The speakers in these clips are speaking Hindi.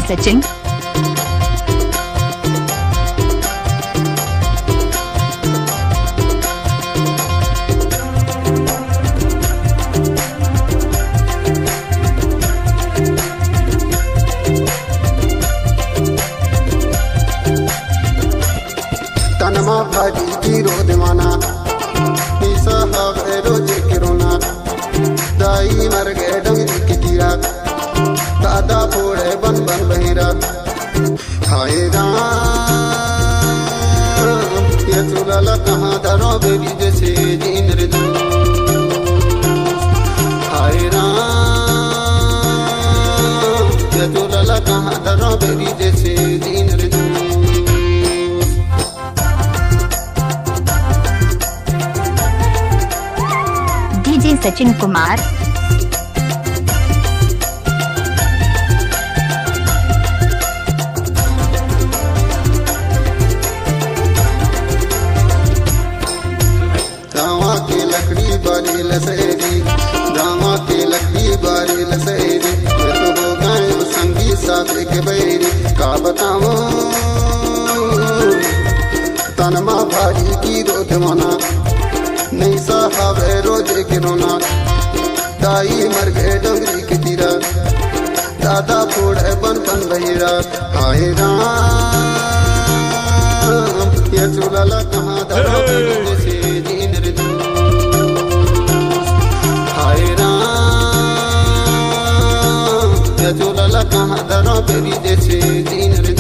सचिन। तनमा भाजी की रोदमाना निशा हवे रोज किरोना दाई मर गए डंगरी की तीरा दादा फोड़े बन बन बहिरा। हाय राम ये चुलाला कहाँ धरो बेरी जैसे जीन रे। हाय राम ये चुलाला कहाँ धरो बेरी जैसे जीन रे। डीजे सचिन कुमार। दावा के लकड़ी बारी लसेरी दावा के लकड़ी बारी लसेरी तो हो गए संगी साथे के बैरी का बताओ तनमा भारी की रोदमाना नहीं साहब रोज गिरोना दाई मर गए डंगरी की तीरा दादा फोड़े बन बन बहिरा। हाय राम ये चुलाला कहाँ धरो जैसे जीन रे। हाय राम ये चुलाला कहाँ धरो बेरी जैसे जीन रे।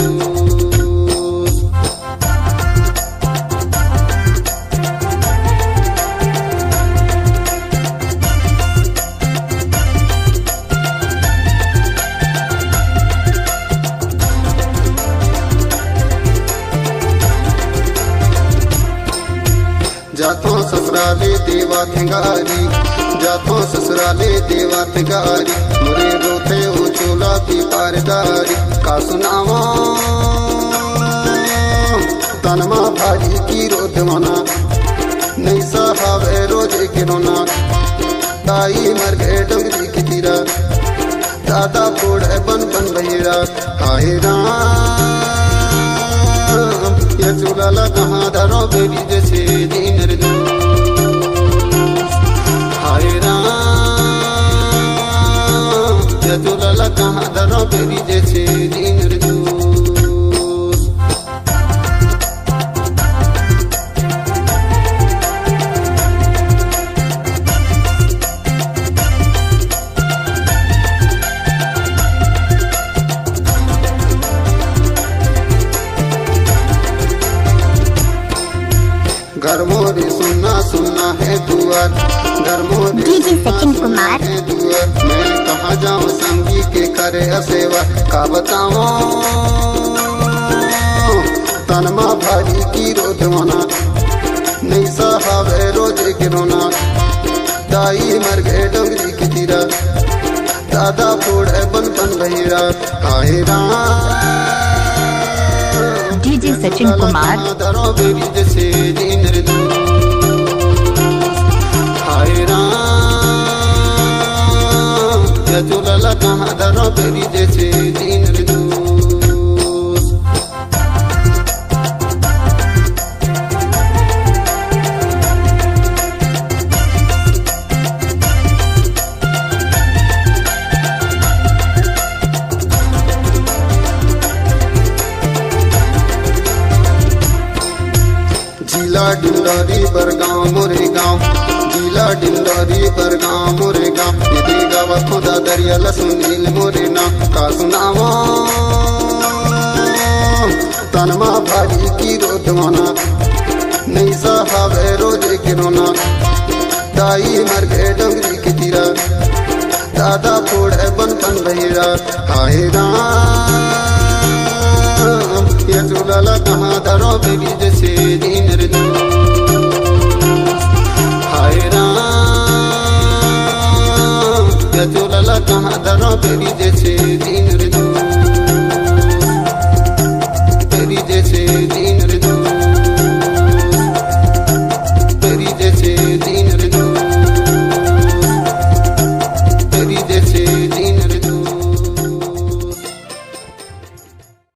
जातो ससुराले देवा थिंगारी जातो ससुराले देवा थिंगारी मुरे रोते ओ चोला की पारदारी का सुनावा तनमा भारी की रोदमाना नहीं साहब रोज गिरोना दाई मर गए डंगरी की तीरा दादा फोड़े बन बन बहिरा। हाय राम ये चुलाला कहाँ धरो बेरी जैसे जीन रे। हाय राम ये चुलाला कहाँ धरो बेरी जैसे जीन रे। घर मोरे सुनना सुनना है दुआर घर मोरे डीजे सचिन कुमार। है दुआर मैं कहाँ जाऊँ संगी के करे सेवा का बताओ तनमा भारी की रोदमाना नहीं साहब रोज गिरोना दाई मर गए डंगरी की तीरा दादा फोड़े बन बन बहिरा। हाय राम डीजे सचिन कुमार। धरो बेरी जैसे जीन रे। हाय राम ये चुलाला कहाँ धरो बेरी जैसे जीन रे। जिला डिंडोरी बरगांव मोरे गाँव जिला डिंडोरी बरगांव मोरे गाँव यदि गावा खुदा दरिया लसुनील मोरे ना का सुनावा तनमा भारी की रोदमाना नहीं साहब रोज गिरोना दाई मर गए डंगरी की तीरा दादा फोड़े बन बन बहिरा। हाय राम ये चुलाला कहाँ धरो बेरी जैसे जीन रे। हाय राम ये चुलाला कहाँ धरो बेरी जैसे जीन